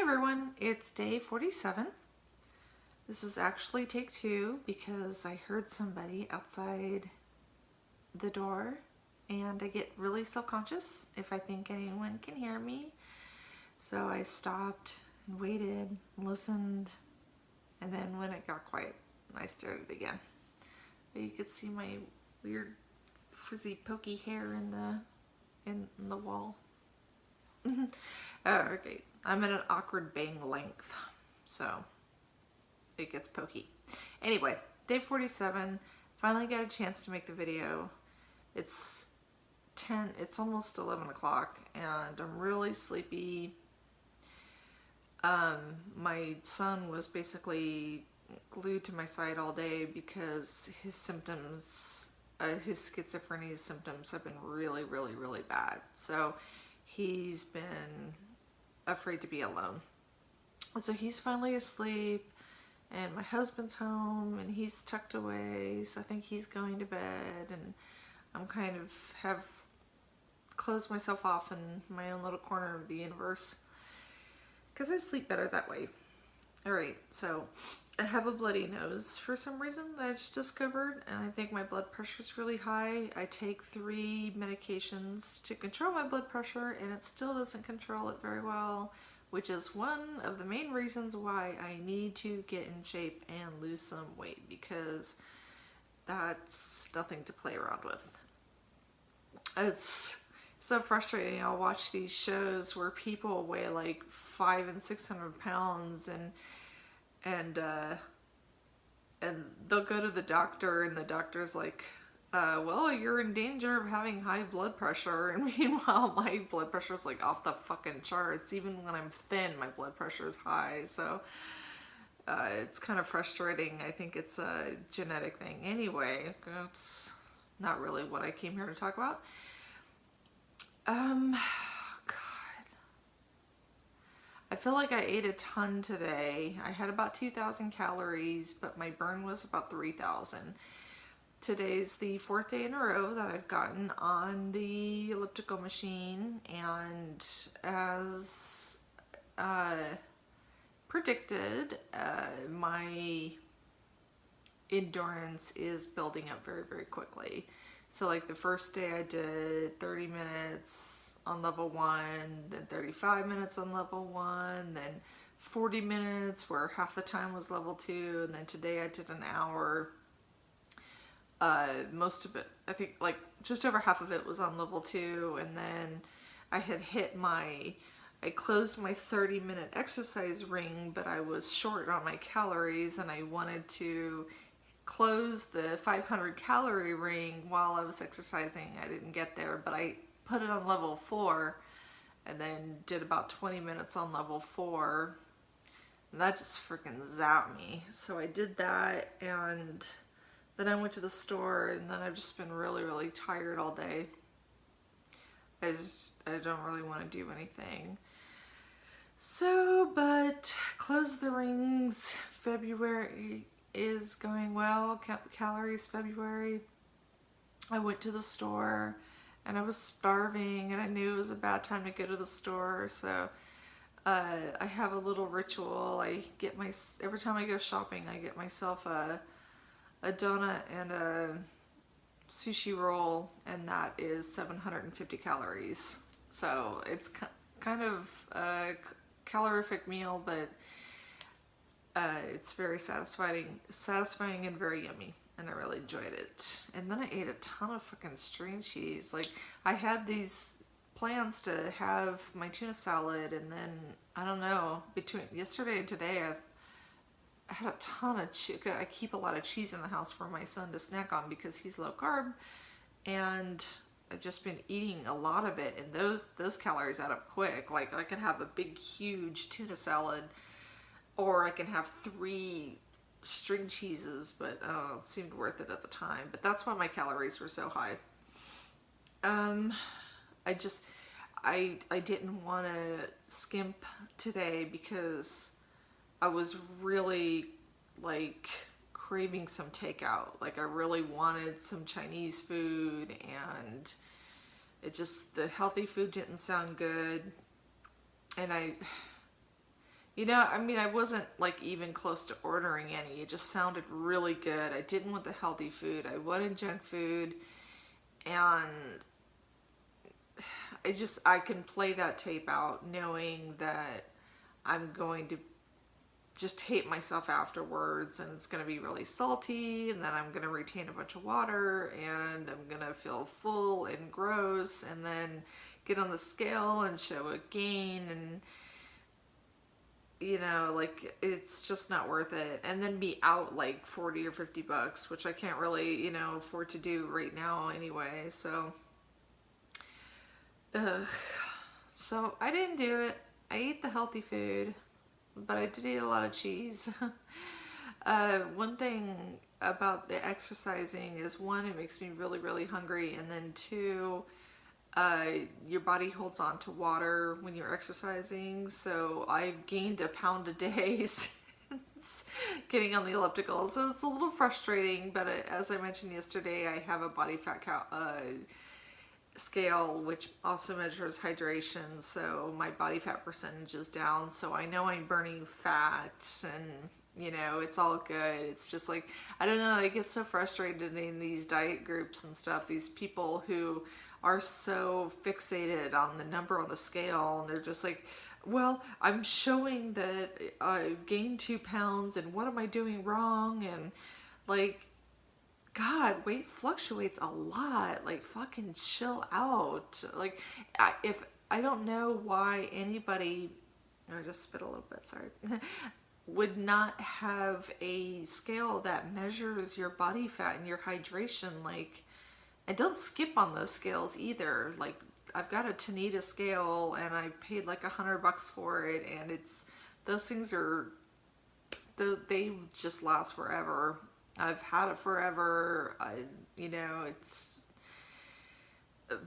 everyone, it's day 47. This is actually take 2 because I heard somebody outside the door and I get really self-conscious if I think anyone can hear me. So I stopped and waited, listened, and then when it got quiet, I started again. But you could see my weird frizzy pokey hair in the wall. Okay, I'm at an awkward bang length, so it gets pokey. Anyway, day 47, finally got a chance to make the video. It's almost 11 o'clock and I'm really sleepy. My son was basically glued to my side all day because his symptoms, his schizophrenia symptoms have been really, really, really bad. So he's been afraid to be alone. So he's finally asleep and my husband's home and he's tucked away. So I think he's going to bed and I'm kind of have closed myself off in my own little corner of the universe because I sleep better that way. Alright, so I have a bloody nose for some reason that I just discovered, and I think my blood pressure is really high. I take 3 medications to control my blood pressure and it still doesn't control it very well, which is one of the main reasons why I need to get in shape and lose some weight, because that's nothing to play around with. It's so frustrating. I'll watch these shows where people weigh like 500 and 600 pounds and they'll go to the doctor and the doctor's like, well, you're in danger of having high blood pressure. And meanwhile, my blood pressure is like off the fucking charts. Even when I'm thin, my blood pressure is high. So it's kind of frustrating. I think it's a genetic thing. Anyway, it's not really what I came here to talk about. God. I feel like I ate a ton today. I had about 2,000 calories, but my burn was about 3,000. Today's the 4th day in a row that I've gotten on the elliptical machine, and as predicted, my endurance is building up very, very quickly. So like the first day I did 30 minutes on level 1, then 35 minutes on level 1, then 40 minutes where half the time was level 2, and then today I did an hour. Most of it, I think like just over half of it was on level 2, and then I had I closed my 30-minute exercise ring, but I was short on my calories and I wanted to close the 500 calorie ring while I was exercising. I didn't get there, but I put it on level 4 and then did about 20 minutes on level 4, and that just freaking zapped me. So I did that, and then I went to the store, and then I've just been really, really tired all day. I don't really want to do anything. So, but close the rings. February is going well. Count the calories February. I went to the store and I was starving and I knew it was a bad time to go to the store, so I have a little ritual. Every time I go shopping, I get myself a donut and a sushi roll, and that is 750 calories. So it's kind of a calorific meal, but it's very satisfying and very yummy, and I really enjoyed it. And then I ate a ton of fucking string cheese. Like, I had these plans to have my tuna salad, and then I don't know, between yesterday and today I had a ton of I keep a lot of cheese in the house for my son to snack on because he's low carb, and I've just been eating a lot of it, and those calories add up quick. Like, I can have a big huge tuna salad, or I can have 3 string cheeses, but it seemed worth it at the time. But that's why my calories were so high. I didn't want to skimp today because I was really like craving some takeout. Like, I really wanted some Chinese food, and the healthy food didn't sound good. And You know, I mean, I wasn't like even close to ordering any. It just sounded really good. I didn't want the healthy food. I wanted junk food. And I can play that tape out knowing that I'm going to just hate myself afterwards, and it's going to be really salty, and then I'm going to retain a bunch of water, and I'm going to feel full and gross, and then get on the scale and show a gain, and you know, like, it's just not worth it. And then be out like 40 or 50 bucks, which I can't really, you know, afford to do right now anyway. So ugh. So I didn't do it. I ate the healthy food, but I did eat a lot of cheese. One thing about the exercising is, one, it makes me really, really hungry, and then two, your body holds on to water when you're exercising. So I've gained a pound a day since getting on the elliptical. So it's a little frustrating, but as I mentioned yesterday, I have a body fat scale, which also measures hydration. So my body fat percentage is down. So I know I'm burning fat, and you know, it's all good. It's just like, I don't know, I get so frustrated in these diet groups and stuff. These people who are so fixated on the number on the scale, and they're just like, well, I'm showing that I've gained 2 pounds, and what am I doing wrong? And like, God, weight fluctuates a lot. Like, fucking chill out. Like, I don't know why anybody, I just spit a little bit, sorry, would not have a scale that measures your body fat and your hydration. Like, and don't skip on those scales either. Like, I've got a Tanita scale, and I paid like $100 for it, and it's, those things are, they just last forever. I've had it forever. You know, it's,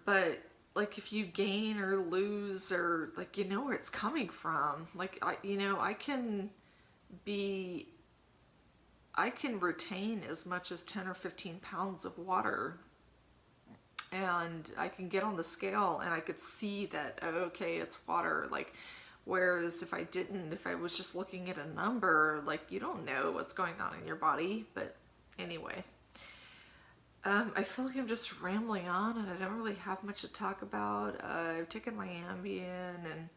but like, if you gain or lose, or like, you know where it's coming from. Like, you know, I can retain as much as 10 or 15 pounds of water, and I can get on the scale and I could see that, oh, okay, it's water. Like, whereas if I was just looking at a number, like, you don't know what's going on in your body. But anyway, I feel like I'm just rambling on, and I don't really have much to talk about. I've taken my Ambien, and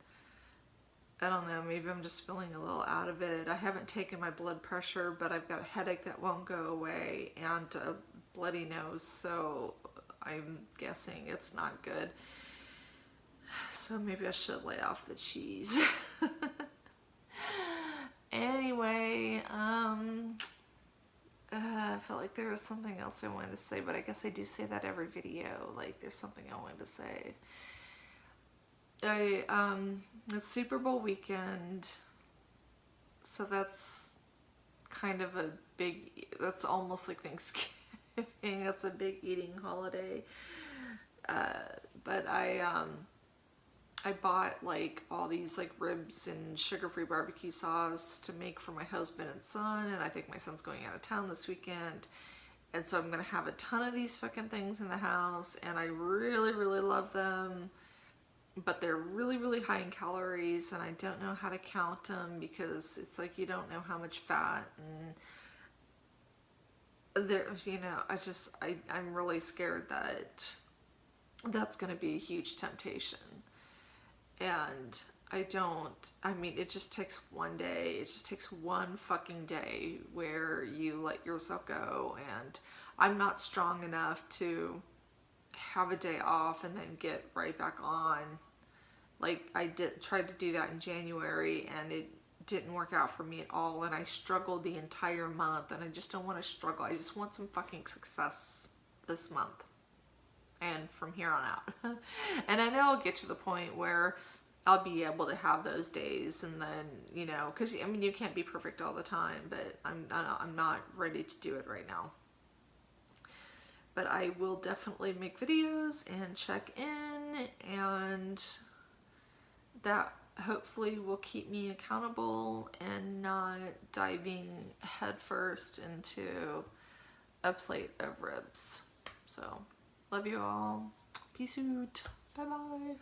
I don't know, maybe I'm just feeling a little out of it. I haven't taken my blood pressure, but I've got a headache that won't go away, and a bloody nose, so I'm guessing it's not good. So maybe I should lay off the cheese. Anyway, I felt like there was something else I wanted to say, but I guess I do say that every video. Like, there's something I wanted to say. It's Super Bowl weekend, so that's kind of a big, that's almost like Thanksgiving. That's a big eating holiday. But I bought like all these like ribs and sugar-free barbecue sauce to make for my husband and son, and I think my son's going out of town this weekend, and so I'm gonna have a ton of these fucking things in the house, and I really, really love them, but they're really, really high in calories, and I don't know how to count them, because it's like, you don't know how much fat, and there, you know, I'm really scared that that's going to be a huge temptation. And I mean, it just takes one day. It just takes one fucking day where you let yourself go. And I'm not strong enough to have a day off and then get right back on. Like, I tried to do that in January, and it didn't work out for me at all, and I struggled the entire month, and I just don't want to struggle. I just want some fucking success this month and from here on out. And I know I'll get to the point where I'll be able to have those days, and then, you know, because I mean, you can't be perfect all the time, but I'm not ready to do it right now. But I will definitely make videos and check in, and that hopefully will keep me accountable and not diving headfirst into a plate of ribs. So, love you all. Peace out. Bye bye.